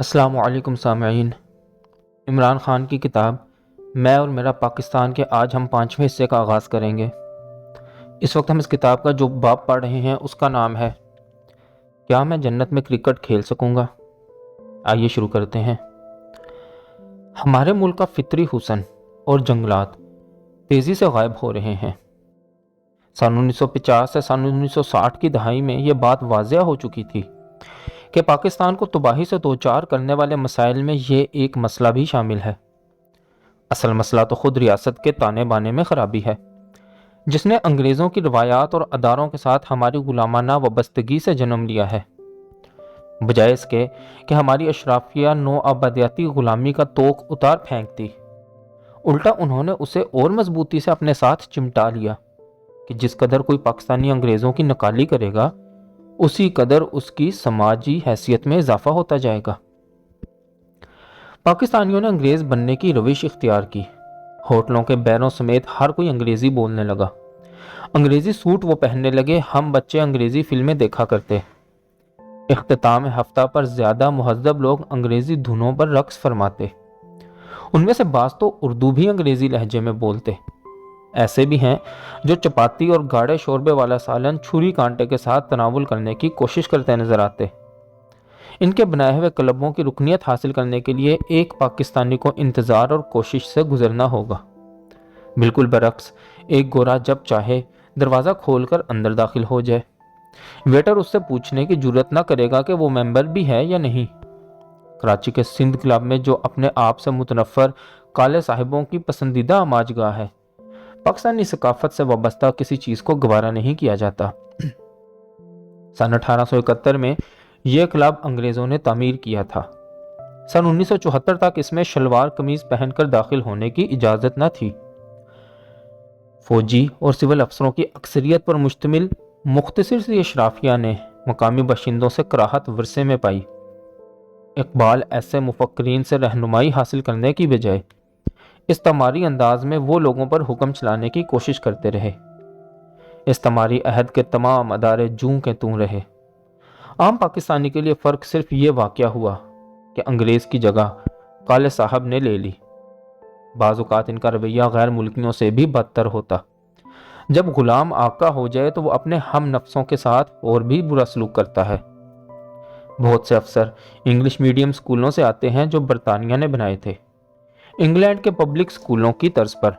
السلام علیکم سامعین۔ عمران خان کی کتاب میں اور میرا پاکستان کے آج ہم 5ویں حصے کا آغاز کریں گے۔ اس وقت ہم اس کتاب کا جو باب پڑھ رہے ہیں اس کا نام ہے کیا میں جنت میں کرکٹ کھیل سکوں گا؟ آئیے شروع کرتے ہیں۔ ہمارے ملک کا فطری حسن اور جنگلات تیزی سے غائب ہو رہے ہیں۔ سن 1950 سے سن 1960 کی دہائی میں یہ بات واضح ہو چکی تھی کہ پاکستان کو تباہی سے دوچار کرنے والے مسائل میں یہ ایک مسئلہ بھی شامل ہے۔ اصل مسئلہ تو خود ریاست کے تانے بانے میں خرابی ہے، جس نے انگریزوں کی روایات اور اداروں کے ساتھ ہماری غلامانہ وابستگی سے جنم لیا ہے۔ بجائے اس کے کہ ہماری اشرافیہ نو آبادیاتی غلامی کا توق اتار پھینکتی، الٹا انہوں نے اسے اور مضبوطی سے اپنے ساتھ چمٹا لیا کہ جس قدر کوئی پاکستانی انگریزوں کی نکالی کرے گا اسی قدر اس کی سماجی حیثیت میں اضافہ ہوتا جائے گا۔ پاکستانیوں نے انگریز بننے کی روش اختیار کی۔ ہوٹلوں کے بیروں سمیت ہر کوئی انگریزی بولنے لگا۔ انگریزی سوٹ وہ پہننے لگے، ہم بچے انگریزی فلمیں دیکھا کرتے۔ اختتام ہفتہ پر زیادہ مہذب لوگ انگریزی دھنوں پر رقص فرماتے۔ ان میں سے بعض تو اردو بھی انگریزی لہجے میں بولتے۔ ایسے بھی ہیں جو چپاتی اور گاڑے شوربے والا سالن چھری کانٹے کے ساتھ تناول کرنے کی کوشش کرتے نظر آتے۔ ان کے بنائے ہوئے کلبوں کی رکنیت حاصل کرنے کے لیے ایک پاکستانی کو انتظار اور کوشش سے گزرنا ہوگا۔ بالکل برعکس، ایک گورا جب چاہے دروازہ کھول کر اندر داخل ہو جائے۔ ویٹر اس سے پوچھنے کی جرات نہ کرے گا کہ وہ ممبر بھی ہے یا نہیں۔ کراچی کے سندھ کلب میں جو اپنے آپ سے متنفر کالے صاحبوں کی پسندیدہ آماج گاہ ہے، پاکستانی ثقافت سے وابستہ کسی چیز کو گوارا نہیں کیا جاتا۔ سن 1871 میں یہ کلب انگریزوں نے تعمیر کیا تھا۔ سن 1974 تک اس میں شلوار قمیض پہن کر داخل ہونے کی اجازت نہ تھی۔ فوجی اور سول افسروں کی اکثریت پر مشتمل مختصر سی اشرافیہ نے مقامی باشندوں سے کراہت ورثے میں پائی۔ اقبال ایسے مفکرین سے رہنمائی حاصل کرنے کی بجائے استعماری انداز میں وہ لوگوں پر حکم چلانے کی کوشش کرتے رہے۔ استعماری عہد کے تمام ادارے جوں کے توں رہے۔ عام پاکستانی کے لیے فرق صرف یہ واقعہ ہوا کہ انگریز کی جگہ کالے صاحب نے لے لی۔ بعض اوقات ان کا رویہ غیر ملکیوں سے بھی بدتر ہوتا۔ جب غلام آقا ہو جائے تو وہ اپنے ہم نفسوں کے ساتھ اور بھی برا سلوک کرتا ہے۔ بہت سے افسر انگلش میڈیم سکولوں سے آتے ہیں جو برطانیہ نے بنائے تھے، انگلینڈ کے پبلک سکولوں کی طرز پر۔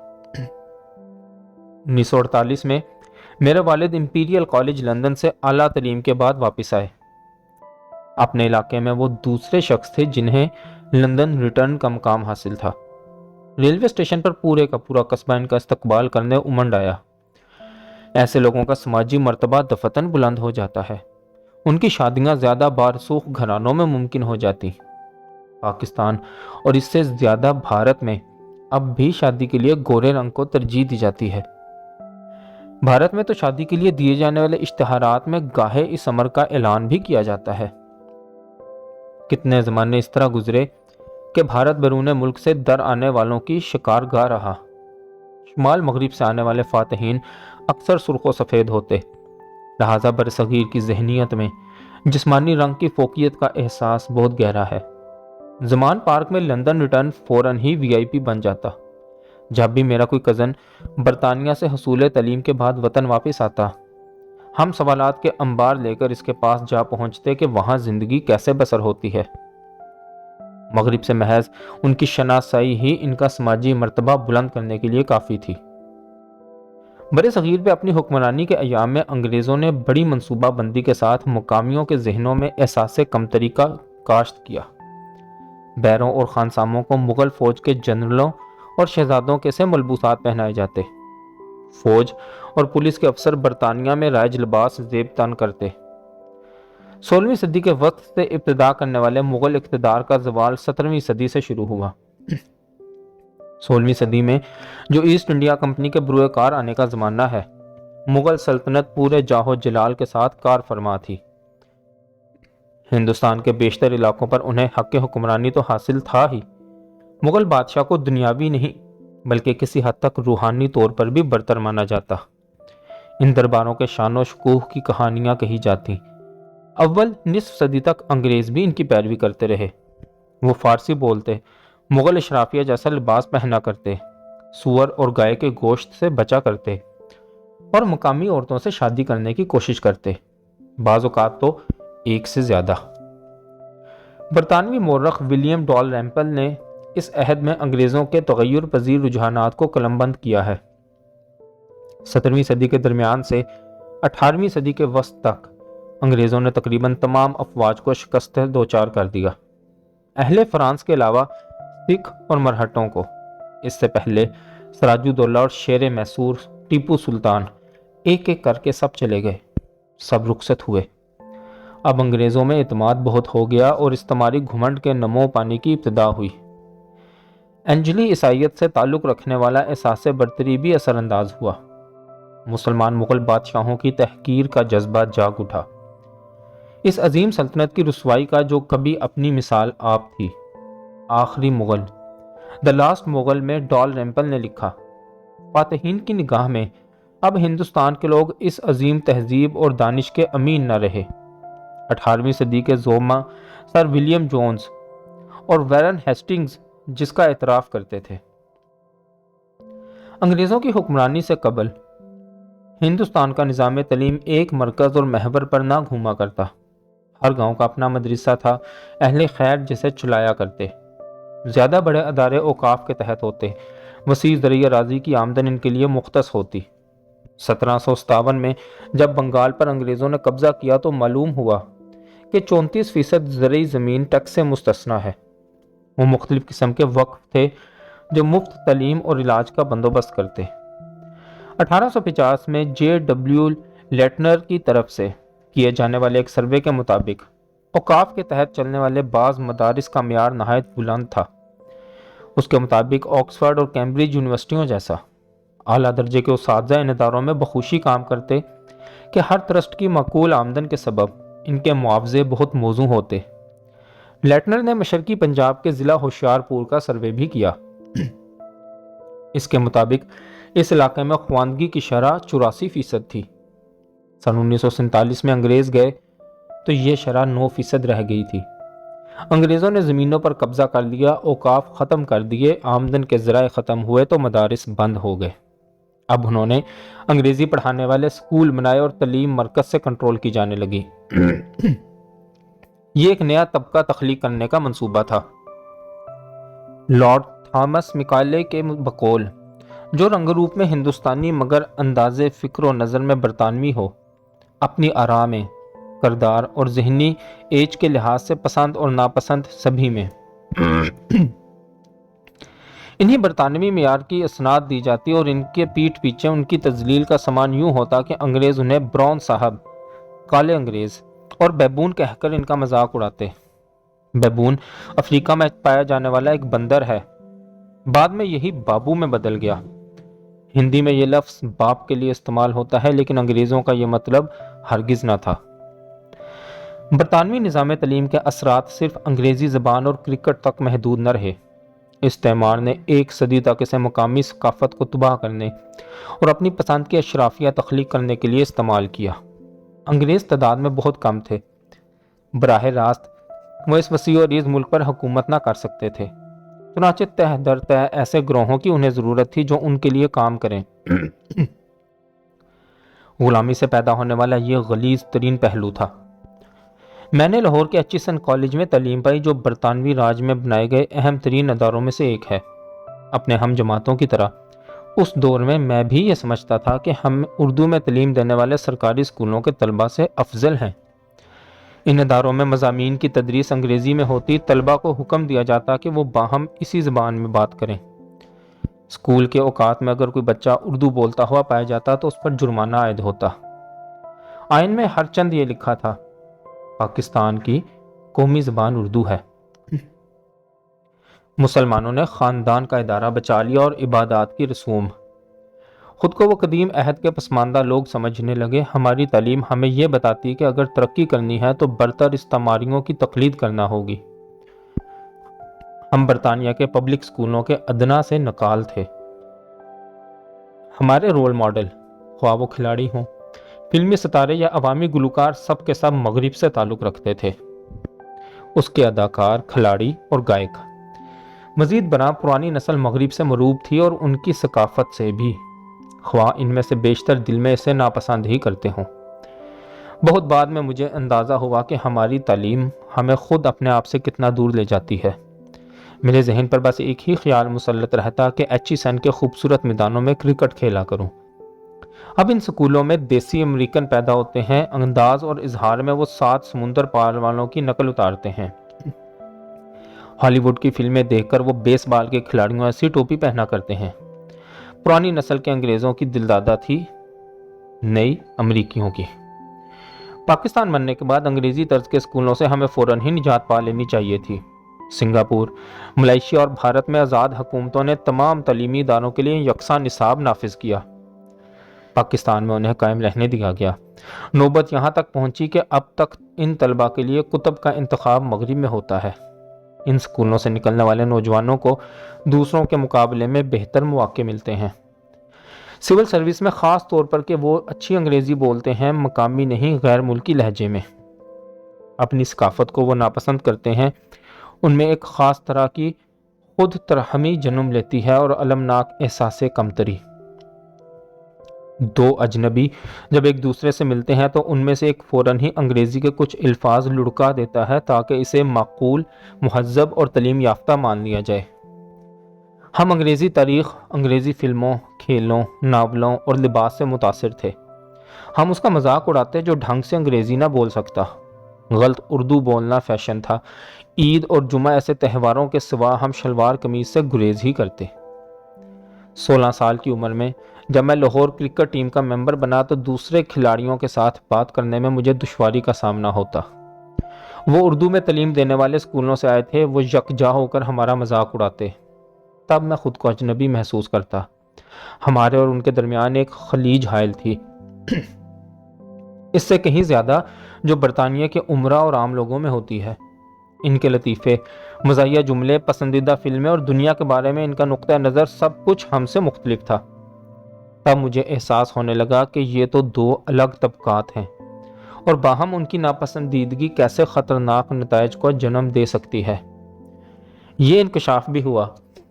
1948 میں میرے والد امپیریل کالج لندن سے اعلیٰ تعلیم کے بعد واپس آئے۔ اپنے علاقے میں وہ دوسرے شخص تھے جنہیں لندن ریٹرن کا مقام حاصل تھا۔ ریلوے اسٹیشن پر پورے کا پورا قصبہ ان کا استقبال کرنے امنڈ آیا۔ ایسے لوگوں کا سماجی مرتبہ دفتن بلند ہو جاتا ہے۔ ان کی شادیاں زیادہ بارسوخ گھرانوں میں ممکن ہو جاتی۔ پاکستان اور اس سے زیادہ بھارت میں اب بھی شادی کے لیے گورے رنگ کو ترجیح دی جاتی ہے۔ بھارت میں تو شادی کے لیے دیے جانے والے اشتہارات میں گاہے اس امر کا اعلان بھی کیا جاتا ہے۔ کتنے زمانے اس طرح گزرے کہ بھارت بیرون ملک سے در آنے والوں کی شکار گاہ رہا۔ شمال مغرب سے آنے والے فاتحین اکثر سرخ و سفید ہوتے، لہذا برصغیر کی ذہنیت میں جسمانی رنگ کی فوقیت کا احساس بہت گہرا ہے۔ زمان پارک میں لندن ریٹرن فوراً ہی VIP بن جاتا۔ جب بھی میرا کوئی کزن برطانیہ سے حصول تعلیم کے بعد وطن واپس آتا، ہم سوالات کے انبار لے کر اس کے پاس جا پہنچتے کہ وہاں زندگی کیسے بسر ہوتی ہے۔ مغرب سے محض ان کی شناسائی ہی ان کا سماجی مرتبہ بلند کرنے کے لیے کافی تھی۔ برے صغیر پہ اپنی حکمرانی کے ایام میں انگریزوں نے بڑی منصوبہ بندی کے ساتھ مقامیوں کے ذہنوں میں احساس کمتری کا کاشت کیا۔ بیروں اور خانساموں کو مغل فوج کے جنرلوں اور شہزادوں کے سے ملبوسات پہنائے جاتے۔ فوج اور پولیس کے افسر برطانیہ میں رائج لباس زیب تن کرتے۔ 16ویں صدی کے وقت سے ابتدا کرنے والے مغل اقتدار کا زوال 17ویں صدی سے شروع ہوا۔ 16ویں صدی میں جو ایسٹ انڈیا کمپنی کے بروئے کار آنے کا زمانہ ہے، مغل سلطنت پورے جاہو جلال کے ساتھ کار فرما تھی۔ ہندوستان کے بیشتر علاقوں پر انہیں حق حکمرانی تو حاصل تھا ہی، مغل بادشاہ کو دنیاوی نہیں بلکہ کسی حد تک روحانی طور پر بھی برتر مانا جاتا۔ ان درباروں کے شان و شکوہ کی کہانیاں کہی جاتی۔ اول نصف صدی تک انگریز بھی ان کی پیروی کرتے رہے۔ وہ فارسی بولتے، مغل اشرافیہ جیسا لباس پہنا کرتے، سور اور گائے کے گوشت سے بچا کرتے اور مقامی عورتوں سے شادی کرنے کی کوشش کرتے، بعض اوقات تو ایک سے زیادہ۔ برطانوی مورخ ولیم ڈال ریمپل نے اس عہد میں انگریزوں کے تغیر پذیر رجحانات کو قلم بند کیا ہے۔ 17ویں صدی کے درمیان سے 18ویں صدی کے وسط تک انگریزوں نے تقریباً تمام افواج کو شکست دوچار کر دیا، اہل فرانس کے علاوہ سکھ اور مرہٹوں کو۔ اس سے پہلے سراج الدولہ اور شیر میسور ٹیپو سلطان ایک ایک کر کے سب چلے گئے، سب رخصت ہوئے۔ اب انگریزوں میں اعتماد بہت ہو گیا اور استعماری گھمنڈ کے نمو پانی کی ابتدا ہوئی۔ انجلی عیسائیت سے تعلق رکھنے والا احساس برتری بھی اثر انداز ہوا۔ مسلمان مغل بادشاہوں کی تحقیر کا جذبہ جاگ اٹھا۔ اس عظیم سلطنت کی رسوائی کا جو کبھی اپنی مثال آپ تھی۔ آخری مغل، دی لاسٹ مغل میں ڈال ریمپل نے لکھا، فاتحین کی نگاہ میں اب ہندوستان کے لوگ اس عظیم تہذیب اور دانش کے امین نہ رہے۔ 18ویں صدی کے زوما سر ولیم جونز اور ویرن ہیسٹنگز جس کا اعتراف کرتے تھے۔ انگریزوں کی حکمرانی سے قبل ہندوستان کا نظام تعلیم ایک مرکز اور محور پر نہ گھوما کرتا۔ ہر گاؤں کا اپنا مدرسہ تھا، اہل خیر جسے چلایا کرتے۔ زیادہ بڑے ادارے اوقاف کے تحت ہوتے، وسیع ذریعہ راضی کی آمدن ان کے لیے مختص ہوتی۔ 1757 میں جب بنگال پر انگریزوں نے قبضہ کیا تو معلوم ہوا کہ 34% زرعی زمین ٹیکس سے مستثنیٰ ہے۔ وہ مختلف قسم کے وقف تھے جو مفت تعلیم اور علاج کا بندوبست کرتے۔ 1850 میں جے ڈبلیو لیٹنر کی طرف سے کیے جانے والے ایک سروے کے مطابق اوقاف کے تحت چلنے والے بعض مدارس کا معیار نہایت بلند تھا۔ اس کے مطابق آکسفورڈ اور کیمبرج یونیورسٹیوں جیسا اعلیٰ درجے کے اساتذہ ان اداروں میں بخوشی کام کرتے کہ ہر ٹرسٹ کی معقول آمدن کے سبب ان کے معاوضے بہت موزوں ہوتے۔ لیٹنر نے مشرقی پنجاب کے ضلع ہوشیار پور کا سروے بھی کیا۔ اس کے مطابق اس علاقے میں خواندگی کی شرح 84% تھی۔ سن 1947 میں انگریز گئے تو یہ شرح 9% رہ گئی تھی۔ انگریزوں نے زمینوں پر قبضہ کر لیا، اوقاف ختم کر دیے، آمدن کے ذرائع ختم ہوئے تو مدارس بند ہو گئے۔ اب انہوں نے انگریزی پڑھانے والے اسکول بنائے اور تعلیم مرکز سے کنٹرول کی جانے لگی۔ یہ ایک نیا طبقہ تخلیق کرنے کا منصوبہ تھا۔ لارڈ تھامس مکالے کے بقول، جو رنگ روپ میں ہندوستانی مگر انداز فکر و نظر میں برطانوی ہو، اپنی آراء میں، کردار اور ذہنی ایج کے لحاظ سے پسند اور ناپسند سبھی میں انہی برطانوی معیار کی اسناد دی جاتی اور ان کے پیٹھ پیچھے ان کی تذلیل کا سامان یوں ہوتا کہ انگریز انہیں براؤن صاحب، کالے انگریز اور بیبون کہہ کر ان کا مذاق اڑاتے۔ بیبون افریقہ میں پایا جانے والا ایک بندر ہے، بعد میں یہی بابو میں بدل گیا۔ ہندی میں یہ لفظ باپ کے لیے استعمال ہوتا ہے، لیکن انگریزوں کا یہ مطلب ہرگز نہ تھا۔ برطانوی نظام تعلیم کے اثرات صرف انگریزی زبان اور کرکٹ تک محدود نہ رہے۔ استعمار نے 1 صدی تک اسے مقامی ثقافت کو تباہ کرنے اور اپنی پسند کی اشرافیہ تخلیق کرنے کے لیے استعمال کیا۔ انگریز تعداد میں بہت کم تھے، براہ راست وہ اس وسیع و عریض ملک پر حکومت نہ کر سکتے تھے، چنانچہ تہ در تہ ایسے گروہوں کی انہیں ضرورت تھی جو ان کے لیے کام کریں۔ غلامی سے پیدا ہونے والا یہ غلیظ ترین پہلو تھا۔ میں نے لاہور کے ایچیسن کالج میں تعلیم پائی، جو برطانوی راج میں بنائے گئے اہم ترین اداروں میں سے ایک ہے۔ اپنے ہم جماعتوں کی طرح اس دور میں بھی یہ سمجھتا تھا کہ ہم اردو میں تعلیم دینے والے سرکاری اسکولوں کے طلباء سے افضل ہیں۔ ان اداروں میں مضامین کی تدریس انگریزی میں ہوتی، طلباء کو حکم دیا جاتا کہ وہ باہم اسی زبان میں بات کریں۔ اسکول کے اوقات میں اگر کوئی بچہ اردو بولتا ہوا پایا جاتا تو اس پر جرمانہ عائد ہوتا۔ آئین میں ہر چند یہ لکھا تھا، پاکستان کی قومی زبان اردو ہے۔ مسلمانوں نے خاندان کا ادارہ بچا لیا اور عبادات کی رسوم۔ خود کو وہ قدیم عہد کے پسماندہ لوگ سمجھنے لگے۔ ہماری تعلیم ہمیں یہ بتاتی کہ اگر ترقی کرنی ہے تو برتر استعماریوں کی تقلید کرنا ہوگی۔ ہم برطانیہ کے پبلک اسکولوں کے ادنا سے نکال تھے۔ ہمارے رول ماڈل، خواہ وہ کھلاڑی ہوں، فلمی ستارے یا عوامی گلوکار، سب کے سب مغرب سے تعلق رکھتے تھے۔ اس کے اداکار، کھلاڑی اور گائک۔ مزید برآں پرانی نسل مغرب سے مروب تھی اور ان کی ثقافت سے بھی، خواہ ان میں سے بیشتر دل میں اسے ناپسند ہی کرتے ہوں۔ بہت بعد میں مجھے اندازہ ہوا کہ ہماری تعلیم ہمیں خود اپنے آپ سے کتنا دور لے جاتی ہے۔ میرے ذہن پر بس ایک ہی خیال مسلط رہتا کہ ایچیسن کے خوبصورت میدانوں میں کرکٹ کھیلا کروں۔ اب ان سکولوں میں دیسی امریکن پیدا ہوتے ہیں، انداز اور اظہار میں وہ 7 سمندر پار والوں کی نقل اتارتے ہیں۔ ہالی ووڈ کی فلمیں دیکھ کر وہ بیس بال کے کھلاڑیوں ایسی ٹوپی پہنا کرتے ہیں۔ پرانی نسل کے انگریزوں کی دلدادہ تھی نئی امریکیوں کی۔ پاکستان بننے کے بعد انگریزی طرز کے اسکولوں سے ہمیں فوراً ہی نجات پا لینی چاہیے تھی۔ سنگاپور، ملائیشیا اور بھارت میں آزاد حکومتوں نے تمام تعلیمی اداروں کے لیے یکساں نصاب نافذ کیا۔ پاکستان میں انہیں قائم رہنے دیا گیا۔ نوبت یہاں تک پہنچی کہ اب تک ان طلباء کے لیے کتب کا انتخاب مغرب میں ہوتا ہے۔ ان سکولوں سے نکلنے والے نوجوانوں کو دوسروں کے مقابلے میں بہتر مواقع ملتے ہیں۔ سول سروس میں خاص طور پر کہ وہ اچھی انگریزی بولتے ہیں، مقامی نہیں غیر ملکی لہجے میں۔ اپنی ثقافت کو وہ ناپسند کرتے ہیں۔ ان میں ایک خاص طرح کی خود ترحمی جنم لیتی ہے اور المناک احساس کمتری۔ دو اجنبی جب ایک دوسرے سے ملتے ہیں تو ان میں سے ایک فوراً ہی انگریزی کے کچھ الفاظ لڑکا دیتا ہے تاکہ اسے معقول، مہذب اور تعلیم یافتہ مان لیا جائے۔ ہم انگریزی تاریخ، انگریزی فلموں، کھیلوں، ناولوں اور لباس سے متاثر تھے۔ ہم اس کا مذاق اڑاتے جو ڈھنگ سے انگریزی نہ بول سکتا۔ غلط اردو بولنا فیشن تھا۔ عید اور جمعہ ایسے تہواروں کے سوا ہم شلوار قمیض سے گریز ہی کرتے۔ 16 سال کی عمر میں جب میں لاہور کرکٹ ٹیم کا ممبر بنا تو دوسرے کھلاڑیوں کے ساتھ بات کرنے میں مجھے دشواری کا سامنا ہوتا۔ وہ اردو میں تعلیم دینے والے اسکولوں سے آئے تھے، وہ یکجا ہو کر ہمارا مذاق اڑاتے۔ تب میں خود کو اجنبی محسوس کرتا۔ ہمارے اور ان کے درمیان ایک خلیج حائل تھی، اس سے کہیں زیادہ جو برطانیہ کے امراء اور عام لوگوں میں ہوتی ہے۔ ان کے لطیفے، مزاحیہ جملے، پسندیدہ فلمیں اور دنیا کے بارے میں ان کا نقطہ نظر سب کچھ ہم سے مختلف تھا۔ تب مجھے احساس ہونے لگا کہ یہ تو دو الگ طبقات ہیں اور باہم ان کی ناپسندیدگی کیسے خطرناک نتائج کو جنم دے سکتی ہے۔ یہ انکشاف بھی ہوا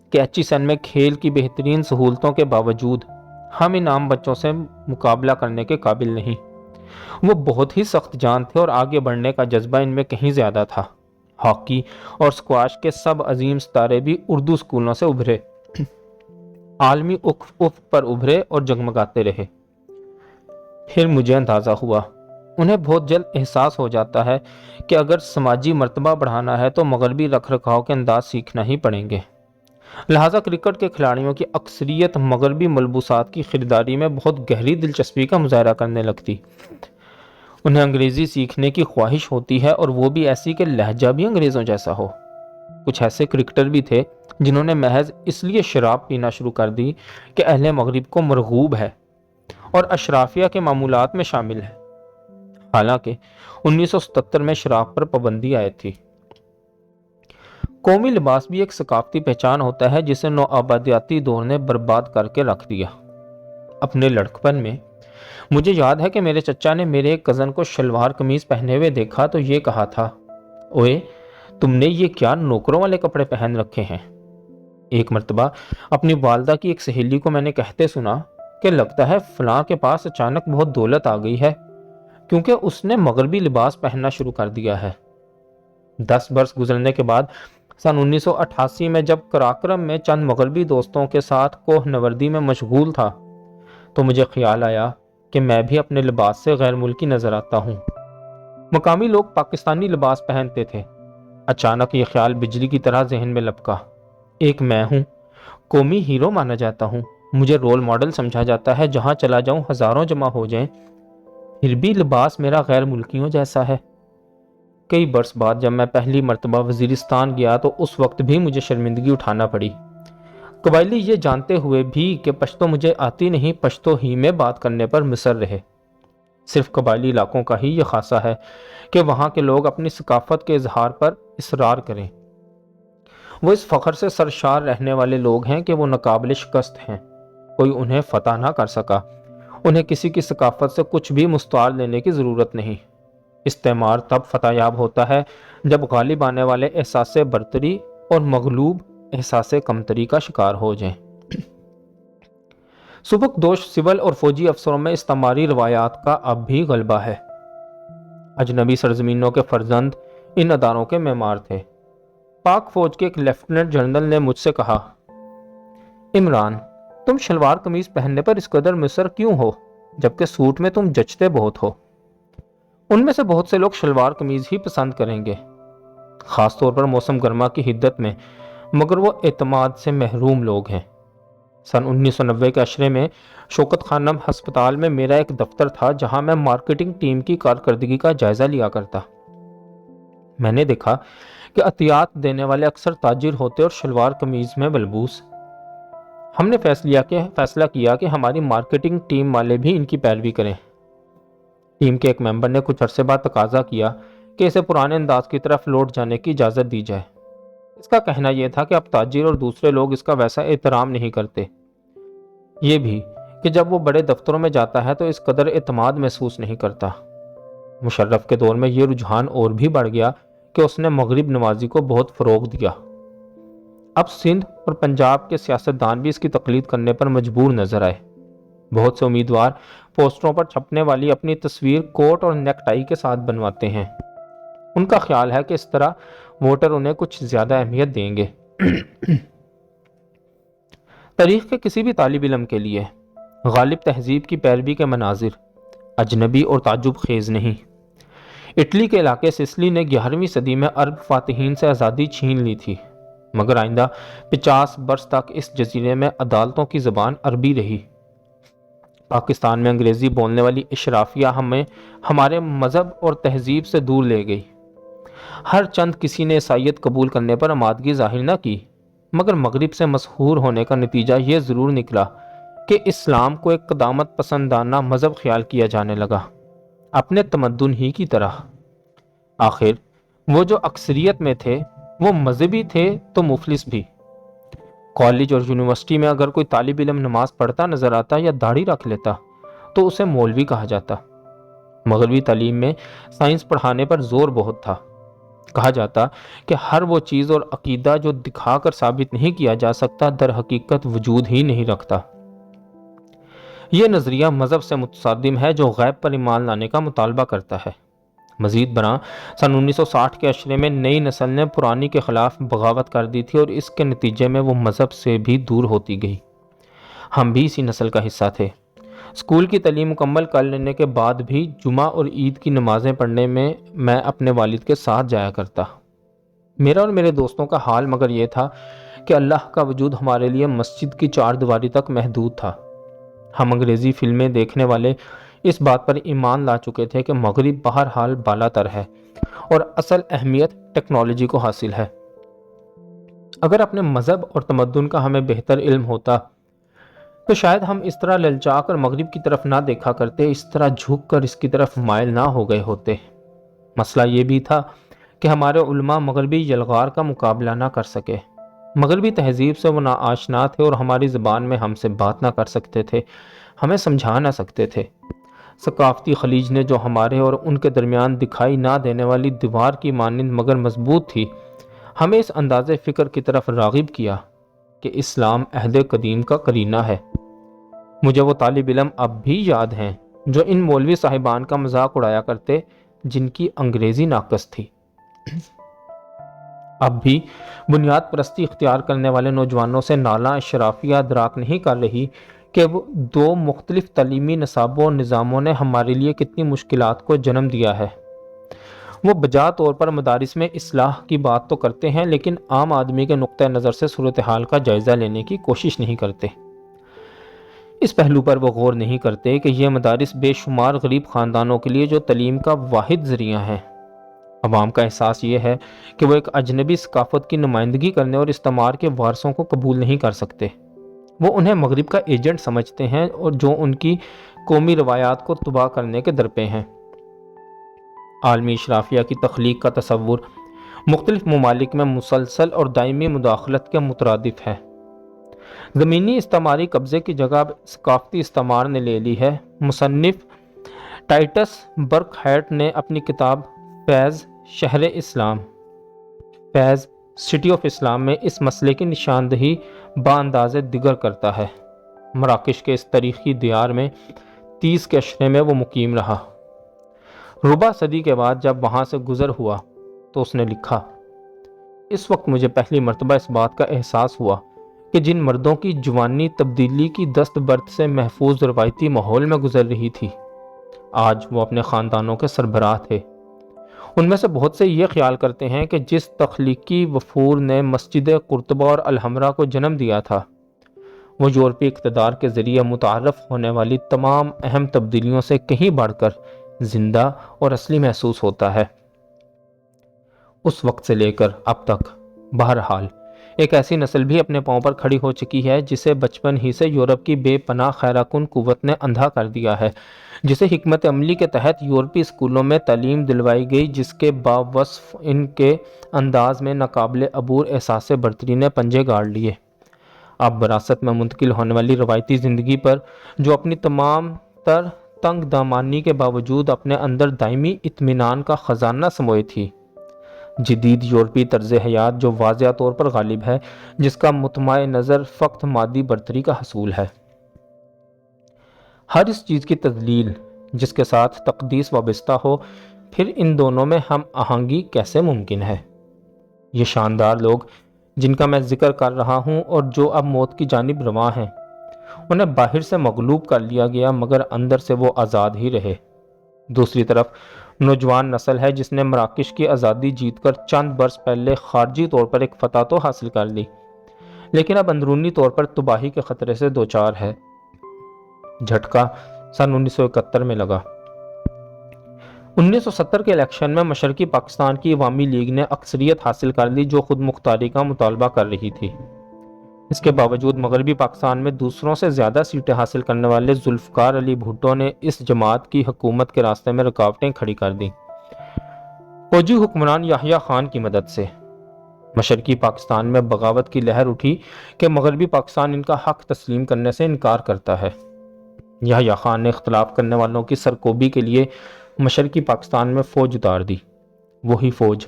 کہ ایچیسن میں کھیل کی بہترین سہولتوں کے باوجود ہم ان عام بچوں سے مقابلہ کرنے کے قابل نہیں۔ وہ بہت ہی سخت جان تھے اور آگے بڑھنے کا جذبہ ان میں کہیں زیادہ تھا۔ ہاکی اور سکواش کے سب عظیم ستارے بھی اردو اسکولوں سے ابھرے، عالمی افق پر ابھرے اور جگمگاتے رہے۔ پھر مجھے اندازہ ہوا، انہیں بہت جلد احساس ہو جاتا ہے کہ اگر سماجی مرتبہ بڑھانا ہے تو مغربی رکھ رکھاؤ کے انداز سیکھنا ہی پڑیں گے۔ لہٰذا کرکٹ کے کھلاڑیوں کی اکثریت مغربی ملبوسات کی خریداری میں بہت گہری دلچسپی کا مظاہرہ کرنے لگتی۔ انہیں انگریزی سیکھنے کی خواہش ہوتی ہے اور وہ بھی ایسی کہ لہجہ بھی انگریزوں جیسا ہو۔ کچھ ایسے کرکٹر بھی تھے جنہوں نے محض اس لیے شراب پینا شروع کر دی کہ اہل مغرب کو مرغوب ہے اور اشرافیہ کے معمولات میں شامل ہے۔ حالانکہ 1977 میں شراب پر پابندی عائد تھی۔ قومی لباس بھی ایک ثقافتی پہچان ہوتا ہے جسے نوآبادیاتی دور نے برباد کر کے رکھ دیا۔ اپنے لڑکپن میں مجھے یاد ہے کہ میرے چچا نے میرے ایک کزن کو شلوار قمیض پہنے ہوئے دیکھا تو یہ کہا تھا، اوئے تم نے یہ کیا نوکروں والے کپڑے پہن رکھے ہیں۔ ایک مرتبہ اپنی والدہ کی ایک سہیلی کو میں نے کہتے سنا کہ لگتا ہے فلاں کے پاس اچانک بہت دولت آ گئی ہے کیونکہ اس نے مغربی لباس پہننا شروع کر دیا ہے۔ 10 برس گزرنے کے بعد سن 1988 میں جب کراکرم میں چند مغربی دوستوں کے ساتھ کوہ نوردی میں مشغول تھا تو مجھے خیال آیا کہ میں بھی اپنے لباس سے غیر ملکی نظر آتا ہوں۔ مقامی لوگ پاکستانی لباس پہنتے تھے۔ اچانک یہ خیال بجلی کی طرح ذہن میں لپکا، ایک میں ہوں، قومی ہیرو مانا جاتا ہوں، مجھے رول ماڈل سمجھا جاتا ہے، جہاں چلا جاؤں ہزاروں جمع ہو جائیں، پھر بھی لباس میرا غیر ملکیوں جیسا ہے۔ کئی برس بعد جب میں پہلی مرتبہ وزیرستان گیا تو اس وقت بھی مجھے شرمندگی اٹھانا پڑی۔ قبائلی یہ جانتے ہوئے بھی کہ پشتو مجھے آتی نہیں، پشتو ہی میں بات کرنے پر مصر رہے۔ صرف قبائلی علاقوں کا ہی یہ خاصہ ہے کہ وہاں کے لوگ اپنی ثقافت کے اظہار پر اصرار کریں۔ وہ اس فخر سے سرشار رہنے والے لوگ ہیں کہ وہ ناقابل شکست ہیں، کوئی انہیں فتح نہ کر سکا۔ انہیں کسی کی ثقافت سے کچھ بھی مستعار لینے کی ضرورت نہیں۔ استعمار تب فتح یاب ہوتا ہے جب غالب آنے والے احساس برتری اور مغلوب احساس کمتری کا شکار ہو جائیں۔ سبکدوش سول اور فوجی افسروں میں استعماری روایات کا اب بھی غلبہ ہے۔ اجنبی سرزمینوں کے فرزند ان اداروں کے معمار تھے۔ پاک فوج کے ایک لیفٹیننٹ جنرل نے مجھ سے کہا، عمران، تم شلوار قمیض پہننے پر اس قدر مصر کیوں ہو جبکہ سوٹ میں تم جچتے بہت ہو؟ ان میں سے بہت سے لوگ شلوار قمیض ہی پسند کریں گے، خاص طور پر موسم گرما کی حدت میں، مگر وہ اعتماد سے محروم لوگ ہیں۔ سن 1990 کے عشرے میں شوکت خانم ہسپتال میں میرا ایک دفتر تھا جہاں میں مارکیٹنگ ٹیم کی کارکردگی کا جائزہ لیا کرتا۔ میں نے دیکھا کہ عطیات دینے والے اکثر تاجر ہوتے اور شلوار قمیض میں ملبوس۔ ہم نے فیصلہ کیا کہ ہماری مارکیٹنگ ٹیم والے بھی ان کی پیروی کریں۔ ٹیم کے ایک ممبر نے کچھ عرصے بعد تقاضا کیا کہ اسے پرانے انداز کی طرف لوٹ جانے کی اجازت دی جائے۔ اس کا کہنا یہ تھا کہ اب تاجر اور دوسرے لوگ اس کا ویسا احترام نہیں کرتے، یہ بھی کہ جب وہ بڑے دفتروں میں جاتا ہے تو اس قدر اعتماد محسوس نہیں کرتا۔ مشرف کے دور میں یہ رجحان اور بھی بڑھ گیا کہ اس نے مغرب نوازی کو بہت فروغ دیا۔ اب سندھ اور پنجاب کے سیاستدان بھی اس کی تقلید کرنے پر مجبور نظر آئے۔ بہت سے امیدوار پوسٹروں پر چھپنے والی اپنی تصویر کوٹ اور نیک ٹائی کے ساتھ بنواتے ہیں۔ ان کا خیال ہے کہ اس طرح ووٹر انہیں کچھ زیادہ اہمیت دیں گے۔ تاریخ کے کسی بھی طالب علم کے لیے غالب تہذیب کی پیروی کے مناظر اجنبی اور تعجب خیز نہیں۔ اٹلی کے علاقے سسلی نے 11ویں صدی میں عرب فاتحین سے آزادی چھین لی تھی، مگر آئندہ 50 برس تک اس جزیرے میں عدالتوں کی زبان عربی رہی۔ پاکستان میں انگریزی بولنے والی اشرافیہ ہمیں ہمارے مذہب اور تہذیب سے دور لے گئی۔ ہر چند کسی نے عیسائیت قبول کرنے پر آمادگی ظاہر نہ کی، مگر مغرب سے مسحور ہونے کا نتیجہ یہ ضرور نکلا کہ اسلام کو ایک قدامت پسندانہ مذہب خیال کیا جانے لگا، اپنے تمدن ہی کی طرح۔ آخر وہ جو اکثریت میں تھے وہ مذہبی تھے تو مفلس بھی۔ کالج اور یونیورسٹی میں اگر کوئی طالب علم نماز پڑھتا نظر آتا یا داڑھی رکھ لیتا تو اسے مولوی کہا جاتا۔ مغربی تعلیم میں سائنس پڑھانے پر زور بہت تھا۔ کہا جاتا کہ ہر وہ چیز اور عقیدہ جو دکھا کر ثابت نہیں کیا جا سکتا در حقیقت وجود ہی نہیں رکھتا۔ یہ نظریہ مذہب سے متصادم ہے جو غیب پر ایمان لانے کا مطالبہ کرتا ہے۔ مزید برآں سن 1960 کے عشرے میں نئی نسل نے پرانی کے خلاف بغاوت کر دی تھی اور اس کے نتیجے میں وہ مذہب سے بھی دور ہوتی گئی۔ ہم بھی اسی نسل کا حصہ تھے۔ اسکول کی تعلیم مکمل کر لینے کے بعد بھی جمعہ اور عید کی نمازیں پڑھنے میں اپنے والد کے ساتھ جایا کرتا۔ میرا اور میرے دوستوں کا حال مگر یہ تھا کہ اللہ کا وجود ہمارے لیے مسجد کی 4 دیواری تک محدود تھا۔ ہم انگریزی فلمیں دیکھنے والے اس بات پر ایمان لا چکے تھے کہ مغرب بہرحال بالا تر ہے اور اصل اہمیت ٹیکنالوجی کو حاصل ہے۔ اگر اپنے مذہب اور تمدن کا ہمیں بہتر علم ہوتا تو شاید ہم اس طرح للچا کر مغرب کی طرف نہ دیکھا کرتے، اس طرح جھک کر اس کی طرف مائل نہ ہو گئے ہوتے۔ مسئلہ یہ بھی تھا کہ ہمارے علماء مغربی یلغار کا مقابلہ نہ کر سکے۔ مغربی تہذیب سے وہ ناآشنا تھے اور ہماری زبان میں ہم سے بات نہ کر سکتے تھے، ہمیں سمجھا نہ سکتے تھے۔ ثقافتی خلیج نے جو ہمارے اور ان کے درمیان دکھائی نہ دینے والی دیوار کی مانند مگر مضبوط تھی، ہمیں اس انداز فکر کی طرف راغب کیا کہ اسلام عہد قدیم کا قرینہ ہے۔ مجھے وہ طالب علم اب بھی یاد ہیں جو ان مولوی صاحبان کا مذاق اڑایا کرتے جن کی انگریزی ناقص تھی۔ اب بھی بنیاد پرستی اختیار کرنے والے نوجوانوں سے نالاں اشرافیہ ادراک نہیں کر رہی کہ وہ 2 مختلف تعلیمی نصابوں اور نظاموں نے ہمارے لیے کتنی مشکلات کو جنم دیا ہے۔ وہ بجا طور پر مدارس میں اصلاح کی بات تو کرتے ہیں لیکن عام آدمی کے نقطہ نظر سے صورتحال کا جائزہ لینے کی کوشش نہیں کرتے۔ اس پہلو پر وہ غور نہیں کرتے کہ یہ مدارس بے شمار غریب خاندانوں کے لیے جو تعلیم کا واحد ذریعہ ہیں۔ عوام کا احساس یہ ہے کہ وہ ایک اجنبی ثقافت کی نمائندگی کرنے اور استعمار کے وارثوں کو قبول نہیں کر سکتے۔ وہ انہیں مغرب کا ایجنٹ سمجھتے ہیں اور جو ان کی قومی روایات کو تباہ کرنے کے درپے ہیں۔ عالمی اشرافیہ کی تخلیق کا تصور مختلف ممالک میں مسلسل اور دائمی مداخلت کے مترادف ہے۔ زمینی استعماری قبضے کی جگہ ثقافتی استعمار نے لے لی ہے۔ مصنف ٹائٹس برک ہیٹ نے اپنی کتاب فیض شہر اسلام، فیض سٹی آف اسلام میں اس مسئلے کی نشاندہی بانداز دیگر کرتا ہے۔ مراکش کے اس تاریخی دیار میں 30 کے عشرے میں وہ مقیم رہا۔ ربع صدی کے بعد جب وہاں سے گزر ہوا تو اس نے لکھا، اس وقت مجھے پہلی مرتبہ اس بات کا احساس ہوا کہ جن مردوں کی جوانی تبدیلی کی دست برد سے محفوظ روایتی ماحول میں گزر رہی تھی، آج وہ اپنے خاندانوں کے سربراہ تھے۔ ان میں سے بہت سے یہ خیال کرتے ہیں کہ جس تخلیقی وفور نے مسجد قرطبہ اور الحمرا کو جنم دیا تھا، وہ یورپی اقتدار کے ذریعے متعارف ہونے والی تمام اہم تبدیلیوں سے کہیں بڑھ کر زندہ اور اصلی محسوس ہوتا ہے۔ اس وقت سے لے کر اب تک بہرحال ایک ایسی نسل بھی اپنے پاؤں پر کھڑی ہو چکی ہے جسے بچپن ہی سے یورپ کی بے پناہ خیرہ کن قوت نے اندھا کر دیا ہے، جسے حکمت عملی کے تحت یورپی اسکولوں میں تعلیم دلوائی گئی، جس کے باوصف ان کے انداز میں ناقابل عبور احساس برتری نے پنجے گاڑ لیے۔ اب وراثت میں منتقل ہونے والی روایتی زندگی پر جو اپنی تمام تر تنگ دامانی کے باوجود اپنے اندر دائمی اطمینان کا خزانہ سموئے تھی، جدید یورپی طرز حیات جو واضح طور پر غالب ہے، جس کا مطمع نظر فقط مادی برتری کا حصول ہے، ہر اس چیز کی تذلیل جس کے ساتھ تقدیس وابستہ ہو، پھر ان دونوں میں ہم آہنگی کیسے ممکن ہے؟ یہ شاندار لوگ جن کا میں ذکر کر رہا ہوں اور جو اب موت کی جانب رواں ہیں، انہیں باہر سے مغلوب کر لیا گیا مگر اندر سے وہ آزاد ہی رہے۔ دوسری طرف نوجوان نسل ہے جس نے مراکش کی آزادی جیت کر چند برس پہلے خارجی طور پر ایک فتح تو حاصل کر لی، لیکن اب اندرونی طور پر تباہی کے خطرے سے دوچار ہے۔ جھٹکا سن 1971 میں لگا۔ 1970 کے الیکشن میں مشرقی پاکستان کی عوامی لیگ نے اکثریت حاصل کر لی جو خود مختاری کا مطالبہ کر رہی تھی۔ اس کے باوجود مغربی پاکستان میں دوسروں سے زیادہ سیٹیں حاصل کرنے والے ذوالفقار علی بھٹو نے اس جماعت کی حکومت کے راستے میں رکاوٹیں کھڑی کر دیں۔ فوجی حکمران یحییٰ خان کی مدد سے مشرقی پاکستان میں بغاوت کی لہر اٹھی کہ مغربی پاکستان ان کا حق تسلیم کرنے سے انکار کرتا ہے۔ یحییٰ خان نے اختلاف کرنے والوں کی سرکوبی کے لیے مشرقی پاکستان میں فوج اتار دی، وہی فوج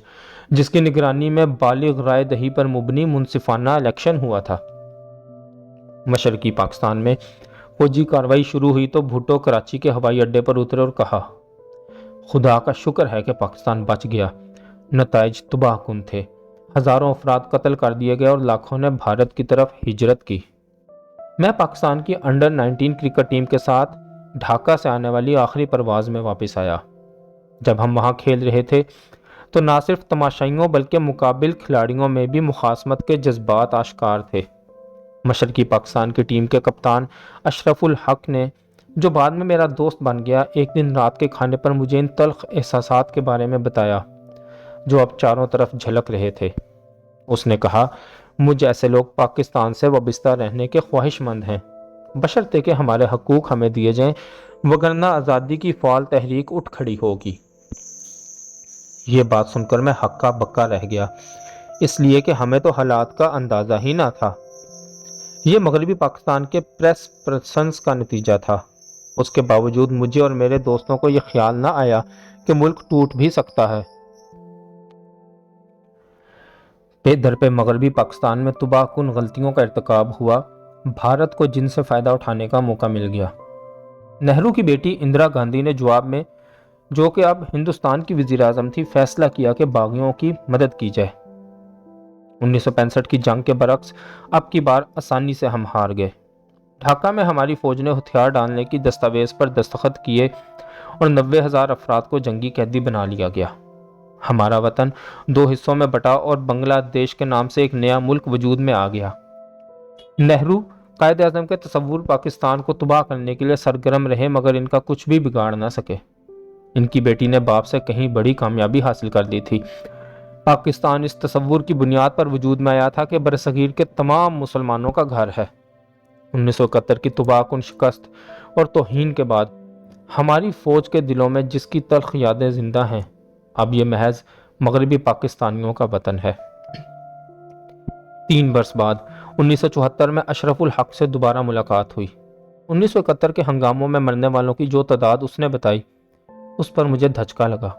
جس کی نگرانی میں بالغ رائے دہی پر مبنی منصفانہ الیکشن ہوا تھا۔ مشرقی پاکستان میں فوجی کارروائی شروع ہوئی تو بھٹو کراچی کے ہوائی اڈے پر اترے اور کہا، خدا کا شکر ہے کہ پاکستان بچ گیا، نتائج تباہ کن تھے، ہزاروں افراد قتل کر دیے گئے اور لاکھوں نے بھارت کی طرف ہجرت کی۔ میں پاکستان کی انڈر 19 کرکٹ ٹیم کے ساتھ ڈھاکہ سے آنے والی آخری پرواز میں واپس آیا۔ جب ہم وہاں کھیل رہے تھے تو نہ صرف تماشائیوں بلکہ مقابل کھلاڑیوں میں بھی مخاصمت کے جذبات آشکار تھے۔ مشرقی پاکستان کی ٹیم کے کپتان اشرف الحق نے، جو بعد میں میرا دوست بن گیا، ایک دن رات کے کھانے پر مجھے ان تلخ احساسات کے بارے میں بتایا جو اب چاروں طرف جھلک رہے تھے۔ اس نے کہا، مجھ ایسے لوگ پاکستان سے وابستہ رہنے کے خواہش مند ہیں، بشرطے کہ ہمارے حقوق ہمیں دیے جائیں، وگرنہ آزادی کی فعال تحریک اٹھ کھڑی ہوگی۔ یہ بات سن کر میں ہکا بکا رہ گیا، اس لیے کہ ہمیں تو حالات کا اندازہ ہی نہ تھا۔ یہ مغربی پاکستان کے پریس پرسنس کا نتیجہ تھا۔ اس کے باوجود مجھے اور میرے دوستوں کو یہ خیال نہ آیا کہ ملک ٹوٹ بھی سکتا ہے۔ پہ در پہ مغربی پاکستان میں تباہ کن غلطیوں کا ارتکاب ہوا، بھارت کو جن سے فائدہ اٹھانے کا موقع مل گیا۔ نہرو کی بیٹی اندرا گاندھی نے جواب میں، جو کہ اب ہندوستان کی وزیر اعظم تھی، فیصلہ کیا کہ باغیوں کی مدد کی جائے۔ 1965 کی جنگ کے برعکس اب کی بار آسانی سے ہم ہار گئے۔ ڈھاکہ میں ہماری فوج نے ہتھیار ڈالنے کی دستاویز پر دستخط کیے اور 90,000 افراد کو جنگی قیدی بنا لیا گیا۔ ہمارا وطن 2 حصوں میں بٹا اور بنگلہ دیش کے نام سے ایک نیا ملک وجود میں آ گیا۔ نہرو قائد اعظم کے تصور پاکستان کو تباہ کرنے کے لیے سرگرم رہے مگر ان کا کچھ بھی بگاڑ نہ سکے۔ ان کی بیٹی نے باپ سے کہیں بڑی کامیابی حاصل کر لی تھی۔ پاکستان اس تصور کی بنیاد پر وجود میں آیا تھا کہ برصغیر کے تمام مسلمانوں کا گھر ہے۔ 1971 کی تباہ کن شکست اور توہین کے بعد ہماری فوج کے دلوں میں جس کی تلخ یادیں زندہ ہیں، اب یہ محض مغربی پاکستانیوں کا وطن ہے۔ 3 برس بعد 1974 میں اشرف الحق سے دوبارہ ملاقات ہوئی۔ 1971 کے ہنگاموں میں مرنے والوں کی جو تعداد اس نے بتائی اس پر مجھے دھچکا لگا۔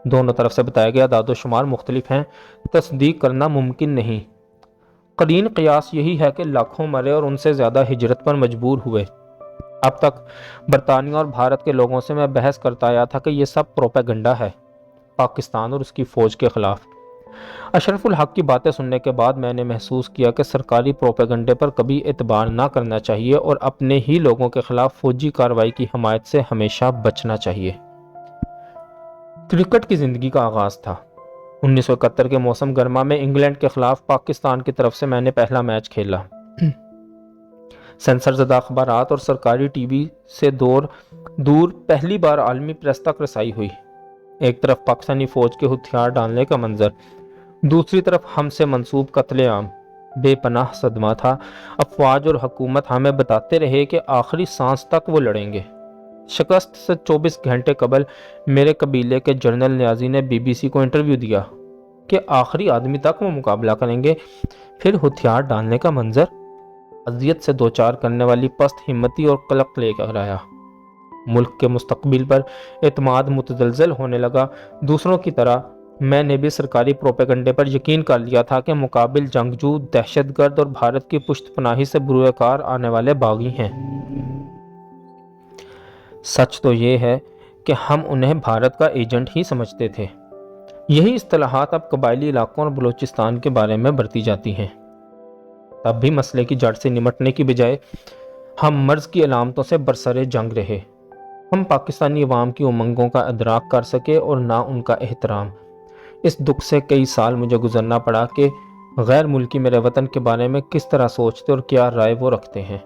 دونوں طرف سے بتایا گیا اعداد و شمار مختلف ہیں، تصدیق کرنا ممکن نہیں۔ قرین قیاس یہی ہے کہ لاکھوں مرے اور ان سے زیادہ ہجرت پر مجبور ہوئے۔ اب تک برطانیہ اور بھارت کے لوگوں سے میں بحث کرتا آیا تھا کہ یہ سب پروپیگنڈا ہے پاکستان اور اس کی فوج کے خلاف۔ اشرف الحق کی باتیں سننے کے بعد میں نے محسوس کیا کہ سرکاری پروپیگنڈے پر کبھی اعتبار نہ کرنا چاہیے اور اپنے ہی لوگوں کے خلاف فوجی کارروائی کی حمایت سے ہمیشہ بچنا چاہیے۔ کرکٹ کی زندگی کا آغاز تھا۔ 1971 کے موسم گرما میں انگلینڈ کے خلاف پاکستان کی طرف سے میں نے پہلا میچ کھیلا۔ سینسر زدہ اخبارات اور سرکاری ٹی وی سے دور پہلی بار عالمی پریس تک رسائی ہوئی۔ ایک طرف پاکستانی فوج کے ہتھیار ڈالنے کا منظر، دوسری طرف ہم سے منسوب قتل عام، بے پناہ صدمہ تھا۔ افواج اور حکومت ہمیں بتاتے رہے کہ آخری سانس تک وہ لڑیں گے۔ شکست سے 24 گھنٹے قبل میرے قبیلے کے جنرل نیازی نے بی بی سی کو انٹرویو دیا کہ آخری آدمی تک وہ مقابلہ کریں گے۔ پھر ہتھیار ڈالنے کا منظر اذیت سے دوچار کرنے والی پست ہمتی اور قلق لے کر آیا۔ ملک کے مستقبل پر اعتماد متزلزل ہونے لگا۔ دوسروں کی طرح میں نے بھی سرکاری پروپیگنڈے پر یقین کر لیا تھا کہ مقابل جنگجو، دہشت گرد اور بھارت کی پشت پناہی سے بروئے کار آنے والے باغی ہیں۔ سچ تو یہ ہے کہ ہم انہیں بھارت کا ایجنٹ ہی سمجھتے تھے۔ یہی اصطلاحات اب قبائلی علاقوں اور بلوچستان کے بارے میں برتی جاتی ہیں۔ تب بھی مسئلے کی جڑ سے نمٹنے کی بجائے ہم مرض کی علامتوں سے برسر جنگ رہے۔ ہم پاکستانی عوام کی امنگوں کا ادراک کر سکے اور نہ ان کا احترام۔ اس دکھ سے کئی سال مجھے گزرنا پڑا کہ غیر ملکی میرے وطن کے بارے میں کس طرح سوچتے اور کیا رائے وہ رکھتے ہیں۔